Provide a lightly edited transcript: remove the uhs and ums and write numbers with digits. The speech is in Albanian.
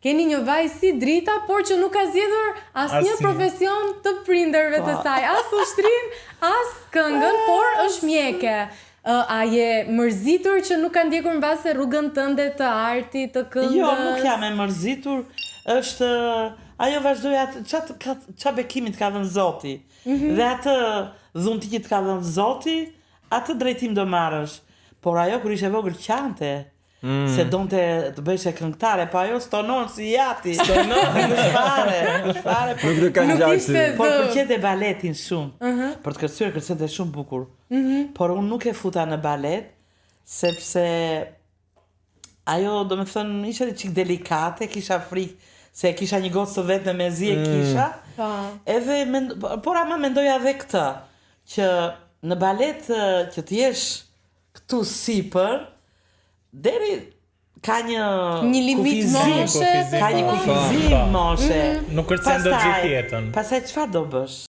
keni një vajzë si Drita, por që nuk ka zgjedhur asnjë profesion të prindërve të saj, as ushtrin, as këngën, por është mjeke. A je mërzitur që nuk ka ndjekur mbase rrugën tënde të artit, të këngës? Jo, nuk jam e mërzitur, është ajo vazhdoi atë ç'a bekimit ka dhënë Zoti. Dhe atë dhuntit ka dhënë Zoti, atë drejtim do marrësh. Por ajo kur ishte vogël qante. Se donte të bëjshe këngëtare, pa ajo stonon si jati. Nuk fare. Nuk të kanë gjatë. Por përqet e baletin shumë. Për të kërcente shumë bukur. Por unë nuk e futa në balet, sepse ajo, do me thënë, ishte çik delikate, kisha frikë, se kisha një gocë të vetë në mezi e kisha. Edhe, por ama mendoja dhe këtë, që në balet që t'jesh këtu sipër, deri ka një limit moshe, ka një kufizim moshe. Nuk kërcen do gjithë jetën. Pastaj çfarë do bësh?